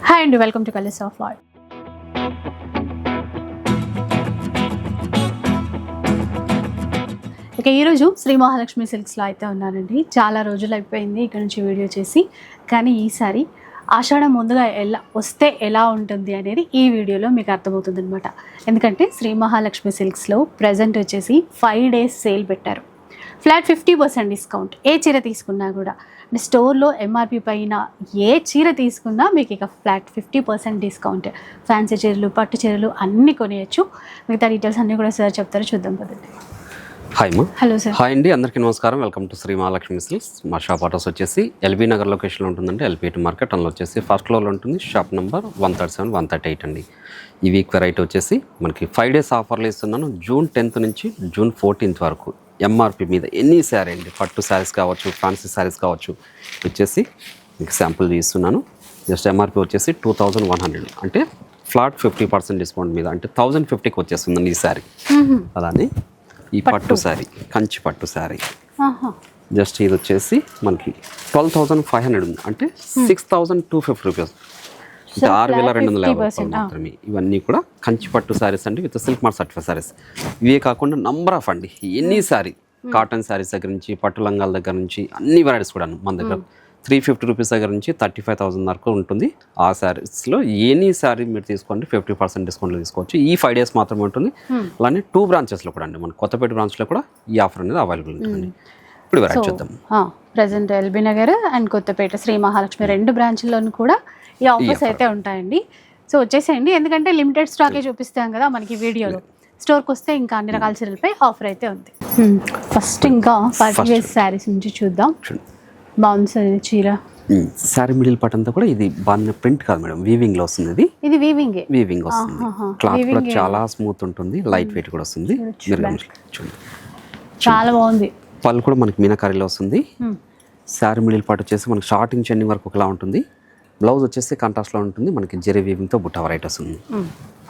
Hi అండి, welcome to colours of art. ఇక ఈరోజు శ్రీ మహాలక్ష్మి సిల్క్స్లో అయితే ఉన్నానండి. చాలా రోజులు అయిపోయింది ఇక్కడ నుంచి వీడియో చేసి, కానీ ఈసారి ఆషాఢం ముందుగా ఎలా ఉంటుంది అనేది ఈ వీడియోలో మీకు అర్థమవుతుంది అనమాట. ఎందుకంటే శ్రీ మహాలక్ష్మి సిల్క్స్లో ప్రజెంట్ వచ్చేసి 5 days సేల్ పెట్టారు. Flat 50% discount. ఏ చీర తీసుకున్నా కూడా స్టోర్లో ఎంఆర్పి పైన ఏ చీర తీసుకున్నా మీకు ఇక ఫ్లాట్ 50% డిస్కౌంట్. ఫ్యాన్సీ చీరలు, పట్టు చీరలు అన్నీ కొనియచ్చు. మిగతా డీటెయిల్స్ అన్నీ కూడా సార్ చెప్తారు, చూద్దాం పదండి. హాయ్ మా. Hello sir. హాయ్ అండి, అందరికీ నమస్కారం. Welcome to Shri Mahalakshmi silks. మా షాప్ అడ్రస్ వచ్చేసి ఎల్బీ నగర్ లొకేషన్లో ఉంటుందండి. ఎల్బీ మార్కెట్ అందులో వచ్చేసి ఫస్ట్ ఫ్లోర్లో ఉంటుంది. షాప్ నెంబర్ 137, 138 అండి. ఈ వీక్ వెరైటీ వచ్చేసి మనకి 5 days ఆఫర్లు ఇస్తున్నాను. జూన్ 10th నుంచి జూన్ 14th వరకు ఎంఆర్పి మీద ఎన్ని శారీ అండి, పట్టు శారీస్ కావచ్చు, ఫ్యాన్సీ శారీస్ కావచ్చు, వచ్చేసి మీకు శాంపుల్ ఇస్తున్నాను. జస్ట్ ఎంఆర్పి వచ్చేసి 2100, అంటే ఫ్లాట్ 50% డిస్కౌంట్ మీద, అంటే 1050కి వచ్చేస్తుందండి ఈ శారీ. అలానే ఈ పట్టు శారీ, కంచి పట్టు శారీ జస్ట్ ఇది వచ్చేసి మనకి 12,500 ఉంది, అంటే 6,250 రూపీస్, అంటే 6,250 మాత్రమే. ఇవన్నీ కూడా కంచి పట్టు శారీస్ అండి, with silk mark certified saris. ఇవే కాకుండా నంబర్ ఆఫ్ అండి, ఎనీ శారీ, కాటన్ శారీస్ దగ్గర నుంచి పట్టు లంగాల దగ్గర నుంచి అన్ని వెరైటీస్ కూడా మన దగ్గర 350 రూపీస్ దగ్గర నుంచి 35,000 వరకు ఉంటుంది. ఆ శారీస్లో ఎనీ శారీ మీరు తీసుకోండి 50% డిస్కౌంట్లో తీసుకోవచ్చు. ఈ 5 days మాత్రమే ఉంటుంది. అలానే 2 branches కూడా అండి, మన కొత్తపేట బ్రాంచ్లో కూడా ఈ ఆఫర్ అనేది అవైలబుల్ ఉంటుంది. ఇప్పుడు వెరైటీ చూద్దాం. ప్రజెంట్ ఎల్బీ నగర్ అండ్ కొత్తపేట శ్రీ మహాలక్ష్మి 2 బ్రాంచ్ల్లోనూ కూడా ఈ ఆఫర్స్ అయితే ఉంటాయండి. సో వచ్చేసేయండి, ఎందుకంటే లిమిటెడ్ స్టాకే చూపిస్తాం కదా మనకి వీడియోలో. స్టోర్కి వస్తే ఇంకా అన్ని రకాల చీరలపై ఆఫర్ అయితే ఉంది. ఫస్ట్ ఇంకా పార్టీ వేర్ శారీస్ నుంచి చూద్దాం. బాగుంది సార్ ఇది చీర. శారీ మిడిల్ పార్ట్ అంతా కూడా ఇది బాగా ప్రింట్ కాదు మేడం, వీవింగ్ లో వస్తుంది. ఇది వీవింగ్ వస్తుంది. క్లాత్ కూడా చాలా స్మూత్ ఉంటుంది, లైట్ వెయిట్ కూడా వస్తుంది. చూడండి, చాలా బాగుంది. పళ్ళు కూడా మనకి మీనాకారీలో వస్తుంది. శారీ మిడిల్ పార్ట్ వచ్చేసి మనకి స్టార్టింగ్ చెండింగ్ వరకు ఒకలా ఉంటుంది. బ్లౌజ్ వచ్చేసి కాంట్రాస్ట్లో ఉంటుంది, మనకి జెరీ వీవింగ్తో బుట్ట వెరైటీ వస్తుంది.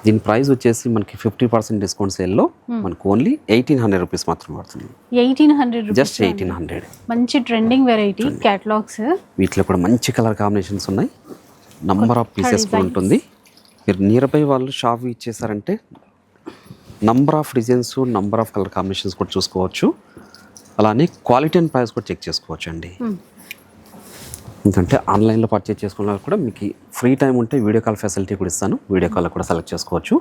దీని ప్రైస్ వచ్చేసి మనకి 50% డిస్కౌంట్ సేల్లో మనకు ఓన్లీ 1,800 రూపీస్ మాత్రమే పడుతుంది. 1,800, జస్ట్ 1,800. మంచి ట్రెండింగ్ వెరైటీ క్యాటలాగ్స్. వీటిలో కూడా మంచి కలర్ కాంబినేషన్స్ ఉన్నాయి, నంబర్ ఆఫ్ పీసెస్ కూడా ఉంటుంది. మీరు నియర్ బై వాళ్ళు షాప్ ఇచ్చేసారంటే number of designs, number of colour combinations కూడా చూసుకోవచ్చు. అలానే క్వాలిటీ అండ్ ప్రైస్ కూడా చెక్ చేసుకోవచ్చు అండి. ఎందుకంటే ఆన్లైన్లో పర్చేజ్ చేసుకున్న కూడా మీకు ఫ్రీ టైం ఉంటే వీడియో కాల్ ఫెసిలిటీ కూడా ఇస్తాను. వీడియో కాల్ కూడా సెలెక్ట్ చేసుకోవచ్చు.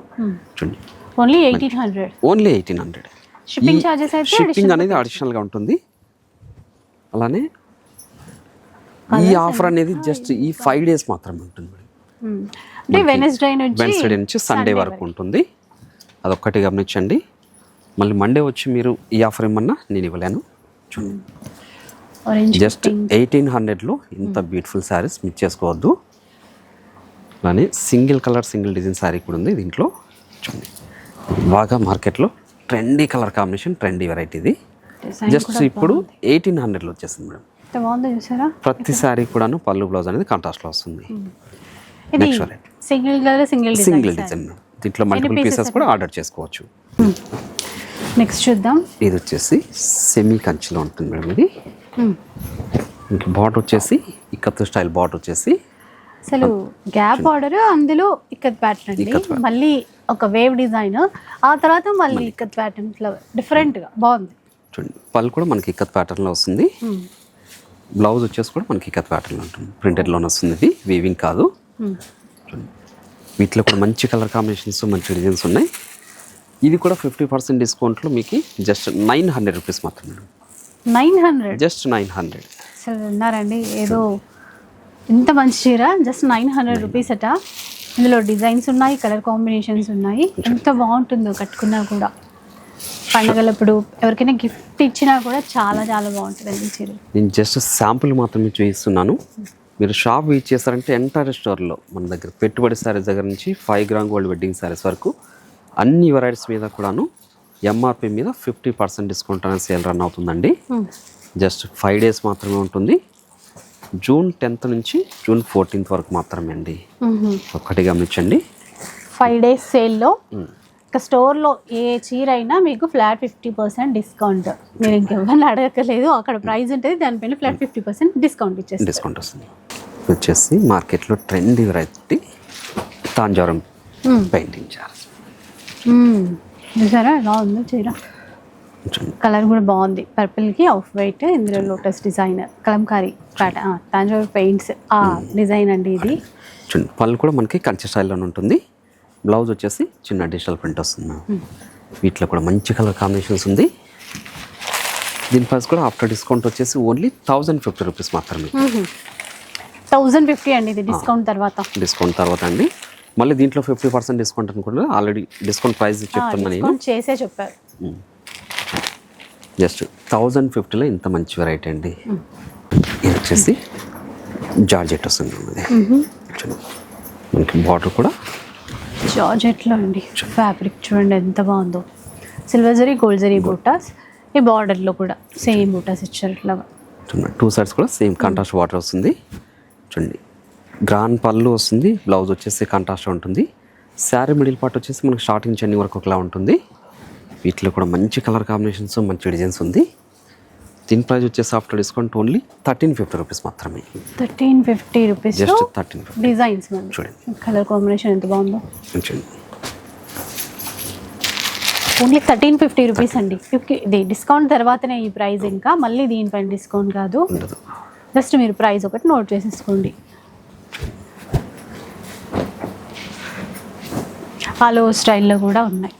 చూడండి, ఓన్లీ 1,800. ఓన్లీ 1,800. షిప్పింగ్ చార్జెస్ అయితే షిప్పింగ్ అనేది అడిషనల్గా ఉంటుంది. అలానే ఈ ఆఫర్ అనేది జస్ట్ ఈ 5 days మాత్రమే ఉంటుంది. అంటే వెడ్నెస్డే నుంచి సండే వరకు ఉంటుంది. అదొక్కటి గమనించండి. మళ్ళీ మండే వచ్చి మీరు ఈ ఆఫర్ ఏమన్నా నేను ఇవ్వలేను. చూడండి, జస్ట్ 1,800లో ఇంత బ్యూటిఫుల్ శారీస్ మిస్ చేసుకోవద్దు. అలానే single colour, single design sari కూడా ఉంది దీంట్లో. చూడండి, బాగా మార్కెట్లో trendy colour combination, trendy variety ఇది. జస్ట్ ఇప్పుడు 1,800లో వచ్చేసింది మేడం. ప్రతి శారీ కూడాను పళ్ళు బ్లౌజ్ అనేది కాంట్రాస్ట్లో వస్తుంది. Single design. దీంట్లో మల్టిపుల్ పీసెస్ కూడా ఆర్డర్ చేసుకోవచ్చు. నెక్స్ట్ చూద్దాం. ఇది వచ్చేసి సెమీ కంచిలో ఉంటుంది మేడం. ఇది బార్డర్ వచ్చేసి ఇక్కత్ స్టైల్ బార్డర్ వచ్చేసి అసలు గ్యాప్ బార్డర్, అందులో ఇక్కత్ ప్యాటర్న్ అండి. మళ్ళీ ఒక వేవ్ డిజైన్, ఆ తర్వాత మళ్ళీ ఇక్కత్ ప్యాటర్న్ డిఫరెంట్గా బాగుంది. చూడండి, పళ్ళు కూడా మనకి ఇక్కత్ ప్యాటర్న్లో వస్తుంది. బ్లౌజ్ వచ్చేసి కూడా మనకి ఇక్కత్ ప్యాటర్న్లో ఉంటుంది, ప్రింటెడ్లోనే వస్తుంది. ఇది వీవింగ్ కాదు. చూడండి, వీటిలో కూడా మంచి కలర్ కాంబినేషన్స్, మంచి డిజైన్స్ ఉన్నాయి. ఇది కూడా 50% డిస్కౌంట్లో మీకు జస్ట్ 900 రూపీస్ మాత్రమే. 900, జస్ట్ 900. అసలు ఉన్నారండి ఏదో ఇంత మంచి చీర జస్ట్ 900 రూపీస్ అట. ఇందులో డిజైన్స్ ఉన్నాయి, కలర్ కాంబినేషన్స్ ఉన్నాయి. ఎంత బాగుంటుందో కట్టుకున్నా కూడా. పండుగలప్పుడు ఎవరికైనా గిఫ్ట్ ఇచ్చినా కూడా చాలా చాలా బాగుంటుందండి చీర. నేను జస్ట్ శాంపుల్ మాత్రమే చూపిస్తున్నాను. మీరు షాప్ యూజ్ చేస్తారంటే ఎంటైర్ స్టోర్లో మన దగ్గర పెట్టుబడి శారీస్ దగ్గర నుంచి 5 గ్రామ్ గోల్డ్ వెడ్డింగ్ శారీస్ వరకు అన్ని వెరైటీస్ మీద కూడాను ఎంఆర్పి మీద 50% డిస్కౌంట్ అనేది సేల్ రన్ అవుతుందండి. జస్ట్ 5 days మాత్రమే ఉంటుంది. జూన్ 10th నుంచి జూన్ 14th వరకు మాత్రమే అండి. ఒక్కటి గమనించండి, 5 days సేల్లో ఇక స్టోర్లో ఏ చీర అయినా మీకు ఫ్లాట్ 50% డిస్కౌంట్. మీరు ఇంకెవరిని అడగక్కర్లేదు, అక్కడ ప్రైస్ ఉంటుంది, దానిపైన ఫ్లాట్ 50% డిస్కౌంట్ వస్తుంది. వచ్చేసి మార్కెట్లో ట్రెండీ వెరైటీ తాంజారం పెయింటింగ్ చార్జ్. చూసారా ఎలా ఉందో చీర, కలర్ కూడా బాగుంది. పర్పుల్కి ఆఫ్ వైట్, ఇందులో lotus design, Kalamkari Thanjavur paints ఆ డిజైన్ అండి ఇది. చూడండి పళ్ళు కూడా మనకి కంచి స్టైల్లోనే ఉంటుంది. బ్లౌజ్ వచ్చేసి చిన్న డిజిటల్ ప్రింట్ వస్తుంది. వీటిలో కూడా మంచి కలర్ కాంబినేషన్స్ ఉంది. దీని ప్రైస్ కూడా ఆఫ్టర్ డిస్కౌంట్ వచ్చేసి ఓన్లీ 1050 రూపీస్ మాత్రమే. 1050 అండి ఇది డిస్కౌంట్ తర్వాత అండి. మళ్ళీ దీంట్లో 50% డిస్కౌంట్ అనుకుంటే ఆల్రెడీ డిస్కౌంట్ ప్రైస్ చెప్తున్నా నేను. చేసే చెప్పారు. జస్ట్ 1050లో ఇంత మంచి వెరైటీ అండి. ఇది వచ్చేసి జార్జెట్ వస్తుంది. మనకి బార్డర్ కూడా జార్జెట్లో అండి. ఫ్యాబ్రిక్ చూడండి ఎంత బాగుందో. Silver zari, gold zari buttas. ఈ బార్డర్లో కూడా సేమ్ బూటాస్ ఇచ్చారు ఇట్లా. 2 సైడ్స్ కూడా సేమ్ కాంట్రాస్ట్ వాటర్ వస్తుంది. చూడండి గ్రాండ్ పళ్ళు వస్తుంది. బ్లౌజ్ వచ్చేసి కాంట్రాస్ట్ ఉంటుంది. శారీ మిడిల్ పార్ట్ వచ్చేసి మనకి స్టార్టింగ్ చెన్నీ వరకు ఒకలా ఉంటుంది. వీటిలో కూడా మంచి కలర్ కాంబినేషన్స్, మంచి డిజైన్స్ ఉంది. దీని ప్రైస్ వచ్చేసి ఆఫ్టర్ డిస్కౌంట్ ఓన్లీ 1350 రూపీస్ మాత్రమే. 1350 రూపీస్. జస్ట్ 1350. డిజైన్స్ చూడండి కలర్ కాంబినేషన్ ఎంత బాగుందో. చూడండి ఓన్లీ 1350 రూపీస్ అండి. ఇది డిస్కౌంట్ తర్వాతనే ఈ ప్రైస్, ఇంకా మళ్ళీ దీనిపైన డిస్కౌంట్ కాదు. జస్ట్ మీరు ప్రైస్ ఒకటి నోట్ చేసేసుకోండి. ఆలో స్టైల్లో కూడా ఉన్నాయి.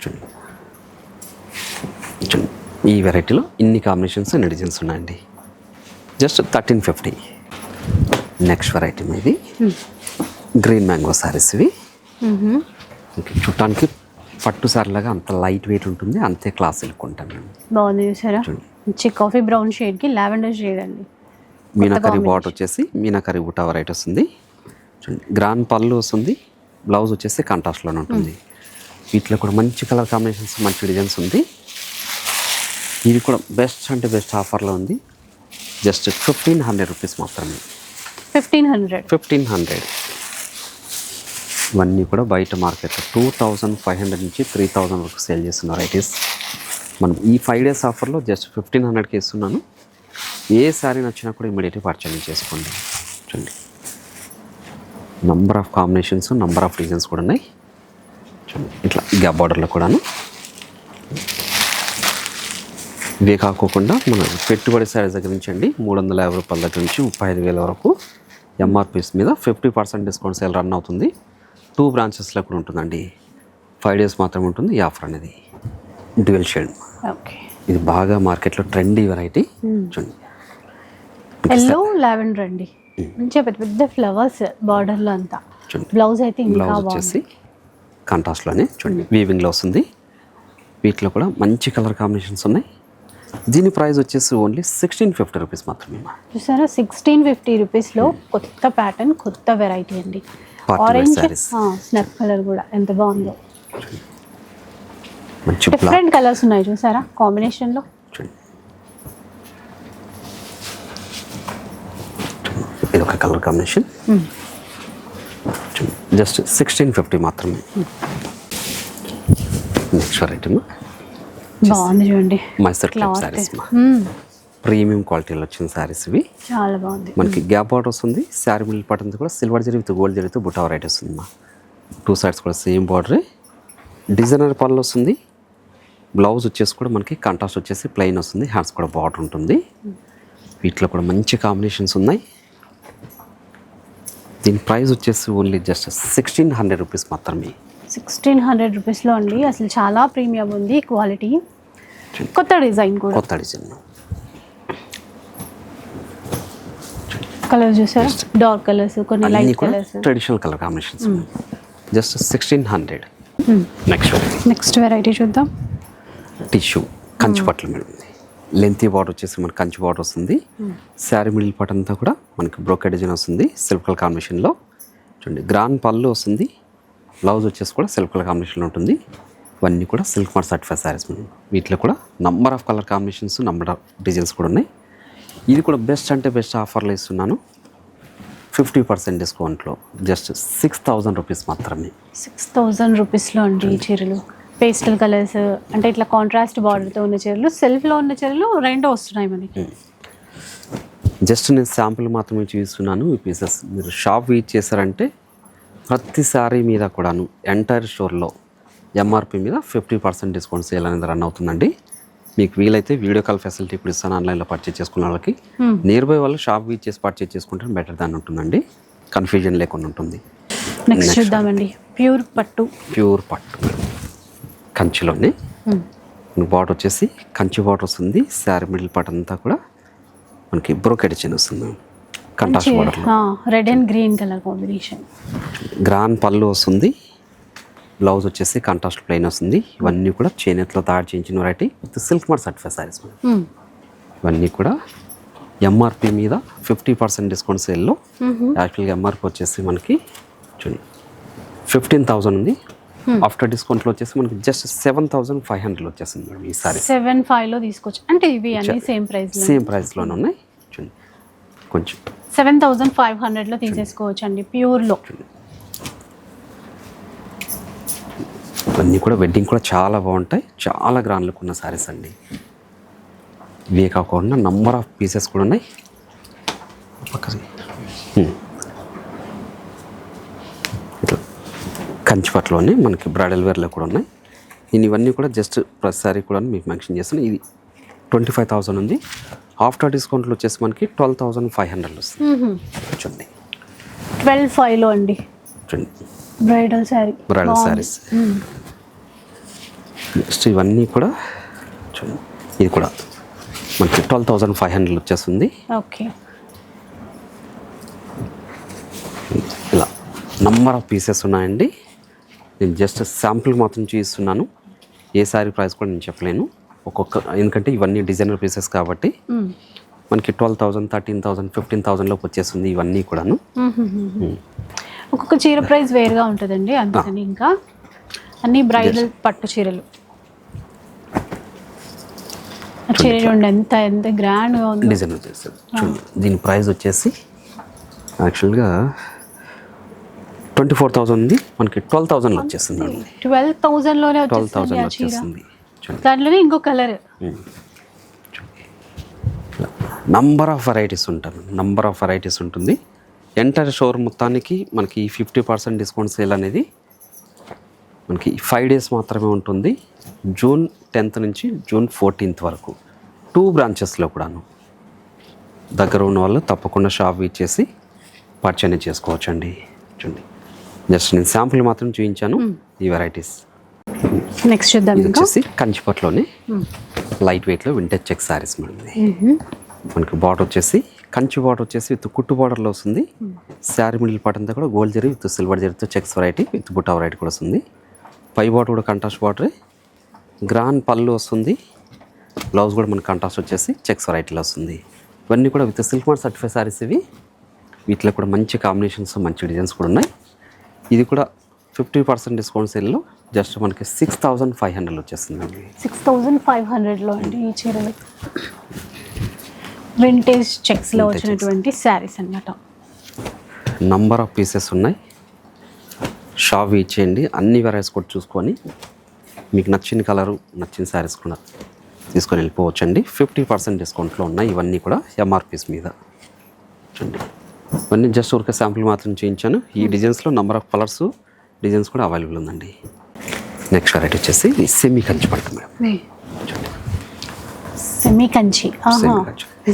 ఈ వెరైటీలో ఇన్ని కాంబినేషన్స్, ఇన్ని డిజైన్స్ ఉన్నాయండి. జస్ట్ 1350. నెక్స్ట్ వెరైటీ ఇది గ్రీన్ మ్యాంగో సారీస్. ఇవి చుట్టానికి పట్టు సారీలాగా అంత లైట్ వెయిట్ ఉంటుంది, అంతే క్లాస్ లుక్ ఉంటుంది. బాగుంది చూసారా, మంచి కాఫీ బ్రౌన్ షేడ్కి లావెండర్ షేడ్ అండి. మీనాకరీ బాట్ వచ్చేసి మీనాకరీ బుటా వెరైటీ వస్తుంది. చూడండి గ్రాండ్ పళ్ళు వస్తుంది. బ్లౌజ్ వచ్చేసి కాంట్రాస్ట్లోనే ఉంటుంది. వీటిలో కూడా మంచి కలర్ కాంబినేషన్స్, మంచి డిజైన్స్ ఉంది. ఇది కూడా బెస్ట్ అంటే బెస్ట్ ఆఫర్లో ఉంది. జస్ట్ 1500 రూపీస్ మాత్రమే. 1500. ఇవన్నీ కూడా బయట మార్కెట్లో 2500 నుంచి 3000 వరకు సేల్ చేస్తున్న వెరైటీస్. మనం ఈ 5 డేస్ ఆఫర్లో జస్ట్ 1500కి ఇస్తున్నాను. ఏ శారీ నచ్చినా కూడా ఇమీడియట్గా పర్చేజ్ చేసుకోండి. చూడండి number of combinations, number of designs కూడా ఉన్నాయి. చూడండి ఇట్లా గ్యాప్ బార్డర్లో కూడాను. ఇవే కాకోకుండా మన పెట్టుబడి శారీస్ దగ్గర నుంచి అండి 350 రూపాయల దగ్గర నుంచి 35,000 వరకు ఎంఆర్పీస్ మీద 50% డిస్కౌంట్ సేల్ రన్ అవుతుంది. 2 బ్రాంచెస్లో కూడా ఉంటుందండి. 5 డేస్ మాత్రమే ఉంటుంది ఈ ఆఫర్ అనేది. Dual shade. ఓకే, ఇది బాగా మార్కెట్లో ట్రెండీ వెరైటీ. చూడండి ఎల్లో లావెండర్ అండి. మంచిగా పెద్ద పెద్ద ఫ్లవర్స్ బార్డర్లో అంతా. బ్లౌజ్ అయితే బ్లౌజ్ వచ్చేసి కాంట్రాస్ట్లోనే చూడండి వీవింగ్లో వస్తుంది. వీటిలో కూడా మంచి కలర్ కాంబినేషన్స్ ఉన్నాయి. దీని ప్రైస్ వచ్చేసి ఓన్లీ 1650 రూపీస్ మాత్రమే. చూసారా 1650 రూపీస్లో కొత్త ప్యాటర్న్, కొత్త వెరైటీ అండి. ఆరెంజ్ స్నఫ్ కలర్ కూడా ఎంత బాగుందో. డిఫరెంట్ కలర్స్ ఉన్నాయి చూసారా కాంబినేషన్లో. ఇది ఒక కలర్ కాంబినేషన్. జస్ట్ 1650 మాత్రమే. నెక్స్ట్ వెరైటీ బాగుంది చూడండి, మైసూర్ క్లాత్ సారీస్. ప్రీమియం క్వాలిటీలో వచ్చిన శారీస్ ఇవి. చాలా బాగుంది. మనకి గ్యాప్ బార్డర్ వస్తుంది. శారీ మిడిల్ పార్ట్ అంతా కూడా సిల్వర్ జరీ విత్ గోల్డ్ జరీతో బుటా వెరైటీ వస్తుంది. 2 సైడ్స్ కూడా సేమ్ బార్డరే. డిజైనర్ పళ్ళు వస్తుంది. బ్లౌజ్ వచ్చేసి కూడా మనకి కాంట్రాస్ట్ వచ్చేసి ప్లెయిన్ వస్తుంది. హ్యాండ్స్ కూడా బార్డర్ ఉంటుంది. వీటిలో కూడా మంచి కాంబినేషన్స్ ఉన్నాయి. దీని ప్రైస్ వచ్చేసి ఓన్లీ జస్ట్ 1600 రూపీస్ మాత్రమే. 1600 రూపీస్లో అండి. అసలు చాలా ప్రీమియం ఉంది, క్వాలిటీ, కొత్త డిజైన్ కూడా. కొత్త డిజైన్ కలర్ చూసారా, డార్క్ కలర్స్, కొన్ని light colours, traditional colour combinations. Just 1600. Next variety చూద్దాం. టిష్యూ కంచి పట్ల మేడం. లెంతీ బార్డర్ వచ్చేసి మనకి కంచి బార్డర్ వస్తుంది. శారీ మిడిల్ పార్ట్ అంతా కూడా మనకి బ్రోకెడ్ డిజైన్ వస్తుంది సిల్క్ కలర్ కాంబినేషన్లో. చూడండి గ్రాండ్ పళ్ళు వస్తుంది. బ్లౌజ్ వచ్చేసి కూడా సిల్క్ కలర్ కాంబినేషన్లో ఉంటుంది. ఇవన్నీ కూడా సిల్క్ మార్క్ సర్టిఫైడ్ శారీస్. వీటిలో కూడా number of colour combinations, number of designs కూడా ఉన్నాయి. ఇది కూడా బెస్ట్ అంటే బెస్ట్ ఆఫర్లో ఇస్తున్నాను. 50% డిస్కౌంట్లో జస్ట్ 6000 రూపీస్ మాత్రమే. 6000 రూపీస్లో అండి ఈ చీరలు. పేస్టల్ కలర్స్ అంటే ఇట్లా కాంట్రాస్ట్ బార్డర్తో ఉన్న చీరలు, సెల్ఫ్లో ఉన్న చీరలు రెండో వస్తున్నాయి మనకి. జస్ట్ నేను శాంపుల్ మాత్రమే చూస్తున్నాను. ఈ పీసెస్ మీరు షాప్ విజిట్ చేశారంటే ప్రతి శారీ మీద కూడాను ఎంటైర్ స్టోర్లో ఎంఆర్పి మీద 50% డిస్కౌంట్ సేల్ అనేది రన్ అవుతుందండి. మీకు వీలైతే వీడియో కాల్ ఫెసిలిటీ ఇప్పుడు ఇస్తాను. ఆన్లైన్లో పర్చేజ్ చేసుకున్న వాళ్ళకి నియర్ బై వాళ్ళు షాప్ విజిట్ చేసి పర్చేజ్ చేసుకుంటే బెటర్ దాన్ని ఉంటుందండి. కన్ఫ్యూజన్ లేకుండా ఉంటుంది. నెక్స్ట్ చూద్దామండి. ప్యూర్ పట్టు కంచిలోనే బార్డర్ వచ్చేసి కంచి బార్డర్ వస్తుంది. శారీ మిడిల్ పార్ట్ అంతా కూడా మనకి బ్రోకెడ్ చైన్ వస్తుంది. కంట్రాస్ట్ బార్డర్లో red and green colour combination. Grand పళ్ళు వస్తుంది. బ్లౌజ్ వచ్చేసి కాంట్రాస్ట్ ప్లెయిన్ వస్తుంది. ఇవన్నీ కూడా చేనేతలో తయారు చేయించిన variety with silk mark certified saris. ఇవన్నీ కూడా ఎంఆర్పి మీద 50% డిస్కౌంట్ సేల్లో. యాక్చువల్గా ఎంఆర్పి వచ్చేసి మనకి చూడండి 15,000 ఉంది. ఆఫ్టర్ డిస్కౌంట్లో వచ్చేసి మనకి జస్ట్ 7,500 వచ్చేసింది మేడం. ఈ సారీ 7,500లో తీసుకోవచ్చు. అంటే ఇవి అన్ని సేమ్ ప్రైస్లోనే ఉన్నాయి. చూడండి కొంచెం 7,500లో తీసేసుకోవచ్చు అండి ప్యూర్లో. ఇవన్నీ కూడా వెడ్డింగ్ కూడా చాలా బాగుంటాయి. చాలా గ్రాండ్ లుక్ ఉన్న సారీస్ అండి. ఇవే కాకుండా నంబర్ ఆఫ్ పీసెస్ కూడా ఉన్నాయి. ఇట్లా కంచిపట్లోనే మనకి బ్రైడల్ వేర్లో కూడా ఉన్నాయి. ఇవన్నీ కూడా జస్ట్ ప్రతి సారీ కూడా మీకు మెన్షన్ చేస్తున్నాను. ఇది 25,000 ఉంది. ఆఫ్టర్ డిస్కౌంట్లో వచ్చేసి మనకి 12,500 వస్తుంది. చూడండి 12,500లో అండి. చూడండి బ్రైడల్ శారీస్. నెక్స్ట్ ఇవన్నీ కూడా చూడండి. ఇది కూడా మనకి 12,500 వచ్చేస్తుంది. ఓకే. ఇలా నంబర్ ఆఫ్ పీసెస్ ఉన్నాయండి. నేను జస్ట్ శాంపుల్ మాత్రం చూపిస్తున్నాను. ఏ శారీ ప్రైస్ కూడా నేను చెప్పలేను. ఎందుకంటే ఇవన్నీ డిజైనర్ పీసెస్ కాబట్టి మనకి 12,000, 13,000, 15,000 లోపు వచ్చేస్తుంది. ఇవన్నీ కూడాను ఒక్కొక్క చీర ప్రైస్ వేరుగా ఉంటుందండి. అందుకని ఇంకా అన్ని బ్రైడల్ పట్టు చీరలు. చీర చూడండి ఎంత గ్రాండ్గా ఉంది. డిజైనర్ చేస్తారు. దీని ప్రైస్ వచ్చేసి యాక్చువల్గా 24,000 ఉంది. మనకి 12,000లో వచ్చేస్తుంది. 12,000లోనే వచ్చేస్తుంది. దాంట్లోనే ఇంకో కలర్. నంబర్ ఆఫ్ వెరైటీస్ ఉంటుంది. ఎంటైర్ స్టోర్ మొత్తానికి మనకి 50% డిస్కౌంట్ సేల్ అనేది మనకి 5 days మాత్రమే ఉంటుంది. June 10th నుంచి June 14th వరకు 2 branchesలో కూడాను. దగ్గర ఉన్న వాళ్ళు తప్పకుండా షాప్ ఇచ్చేసి పర్చేజ్ చేసుకోవచ్చు అండి. చూడండి జస్ట్ నేను శాంపుల్ మాత్రం చూపించాను ఈ వెరైటీస్. నెక్స్ట్ చూద్దాం. ఇది వచ్చేసి కంచిపట్లోనే లైట్ వెయిట్లో వింటేజ్ చెక్ సారీస్ మేడం. మనకి బార్డర్ వచ్చేసి కంచి బార్డర్ వచ్చేసి విత్ కుట్టు బార్డర్లో వస్తుంది. శారీ మిడిల్ పార్ట్ అంతా కూడా గోల్డ్ జరీ విత్ సిల్వర్ జరీతో checks variety with Butta variety కూడా వస్తుంది. పై బార్డర్ కూడా కంట్రాస్ట్ బార్డరే. గ్రాండ్ పళ్ళు వస్తుంది. బ్లౌజ్ కూడా మనకి కంట్రాస్ట్ వచ్చేసి చెక్స్ వెరైటీలో వస్తుంది. ఇవన్నీ కూడా with silk mark certified saris ఇవి. వీటిలో కూడా మంచి కాంబినేషన్స్, మంచి డిజైన్స్ కూడా ఉన్నాయి. ఇది కూడా 50% డిస్కౌంట్ సేల్లో జస్ట్ మనకి 6,500 వచ్చేస్తుంది. 6,500లో అండి ఈ చీరలు. వింటేజ్ చెక్స్లో వచ్చినటువంటి శారీస్ అన్నమాట. నంబర్ ఆఫ్ పీసెస్ ఉన్నాయి. షాప్ ఇచ్చేయండి. అన్ని వెరైటీస్ కూడా చూసుకొని మీకు నచ్చిన కలరు, నచ్చిన శారీస్ కూడా తీసుకొని వెళ్ళిపోవచ్చండి. 50% డిస్కౌంట్లో ఉన్నాయి. ఇవన్నీ కూడా ఎంఆర్పీస్ మీద. చూడండి ఇవన్నీ జస్ట్ ఊరికే శాంపుల్ మాత్రం చేయించాను. ఈ డిజైన్స్లో నంబర్ ఆఫ్ కలర్స్, డిజైన్స్ కూడా అవైలబుల్ ఉందండి. నెక్స్ట్ వెరైటీ వచ్చేసి సెమీ కంచి పట్టు మేడం. సెమీ కంచి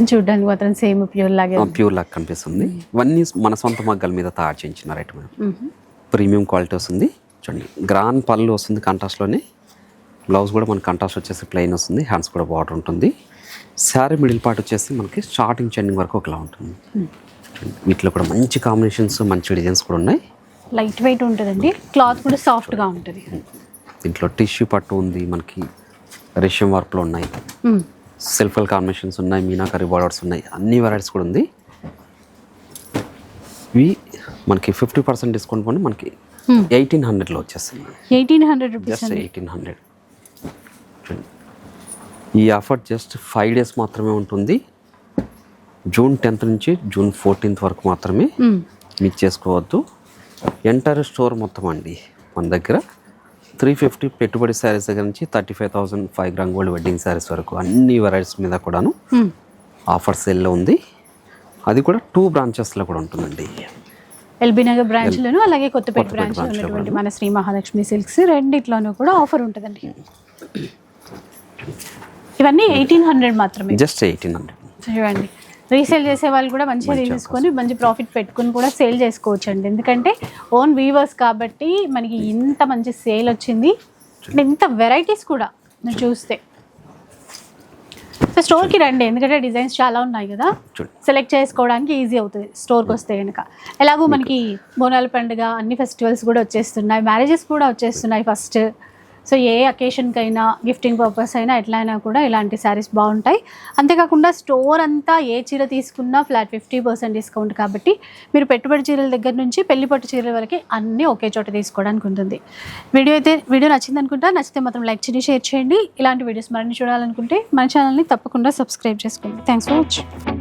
చూడడానికి మాత్రం సేమ్ ప్యూర్ లాగా కనిపిస్తుంది. ఇవన్నీ మన సొంత మగ్గల మీద తయారు చేయించిన రైట్ మేడం. ప్రీమియం క్వాలిటీ వస్తుంది. చూడండి గ్రాండ్ పళ్ళు వస్తుంది కాంట్రాస్ట్లోనే. బ్లౌజ్ కూడా మనకి కాంట్రాస్ట్ వచ్చేసి ప్లెయిన్ వస్తుంది. హ్యాండ్స్ కూడా బార్డర్ ఉంటుంది. శారీ మిడిల్ పార్ట్ వచ్చేసి మనకి స్టార్టింగ్ ఎండింగ్ వరకు ఒకలా ఉంటుంది. వీటిలో కూడా మంచి కాంబినేషన్స్, మంచి డిజైన్స్ కూడా ఉన్నాయి. లైట్ వెయిట్ ఉంటుందండి. క్లాత్ కూడా సాఫ్ట్గా ఉంటుంది. దీంట్లో టిష్యూ పట్టు ఉంది, మనకి రేషియం వర్క్లో ఉన్నాయి, సెల్ఫ్ కాంబినేషన్స్ ఉన్నాయి, మీనాకరీ బార్డర్స్ ఉన్నాయి, అన్ని వెరైటీస్ కూడా ఉంది. ఇవి మనకి 50% డిస్కౌంట్ పోయి మనకి 1,800లో వచ్చేస్తుంది. 1,800 రూపీస్. జస్ట్ 1,800. ఈ ఆఫర్ జస్ట్ 5 days మాత్రమే ఉంటుంది. June 10th నుంచి June 14th వరకు మాత్రమే. మిస్ చేసుకోవద్దు. ఎంటైర్ స్టోర్ మొత్తం అండి మన దగ్గర 350 పెట్టుబడి శారీస్ దగ్గర నుంచి 35,000 5 గ్రామ్ గోల్డ్ వెడ్డింగ్ శారీస్ వరకు అన్ని వెరైటీస్ మీద కూడాను ఆఫర్ సేల్లో ఉంది. అది కూడా 2 branchesలో కూడా ఉంటుందండి. ఎల్బీ నగర్ బ్రాంచ్లోను అలాగే కొత్తపేట బ్రాంచ్లో branch లో ఉన్నటువంటి మన శ్రీ మహాలక్ష్మి సిల్క్స్ రెండిట్లోనూ కూడా ఆఫర్ ఉంటుందండి. ఇవన్నీ 1800 మాత్రమే. జస్ట్ 1800. చూడండి, రీసేల్ చేసే వాళ్ళు కూడా మంచిగా తీసుకొని మంచి ప్రాఫిట్ పెట్టుకుని కూడా సేల్ చేసుకోవచ్చు అండి. ఎందుకంటే ఓన్ వీవర్స్ కాబట్టి మనకి ఇంత మంచి సేల్ వచ్చింది, ఇంత వెరైటీస్ కూడా మీరు చూస్తే. సో స్టోర్కి రండి, ఎందుకంటే డిజైన్స్ చాలా ఉన్నాయి కదా, సెలెక్ట్ చేసుకోవడానికి ఈజీ అవుతుంది స్టోర్కి వస్తే కనుక. ఎలాగో మనకి బోనాల పండుగ అన్ని ఫెస్టివల్స్ కూడా వచ్చేస్తున్నాయి, మ్యారేజెస్ కూడా వచ్చేస్తున్నాయి ఫస్ట్. సో ఏ అకేషన్కైనా గిఫ్టింగ్ పర్పస్ అయినా ఎట్లయినా కూడా ఇలాంటి శారీస్ బాగుంటాయి. అంతేకాకుండా స్టోర్ అంతా ఏ చీర తీసుకున్నా ఫ్లాట్ 50% డిస్కౌంట్ కాబట్టి మీరు పెట్టుబడి చీరల దగ్గర నుంచి పెళ్లిపట్టు చీరల వరకు అన్నీ ఒకే చోట తీసుకోవడానికి ఉంటుంది. వీడియో నచ్చింది అనుకుంటా. నచ్చితే మాత్రం లైక్ చేయండి, షేర్ చేయండి. ఇలాంటి వీడియోస్ మరిన్ని చూడాలనుకుంటే మన ఛానల్ని తప్పకుండా సబ్స్క్రైబ్ చేసుకోండి. Thanks for watching.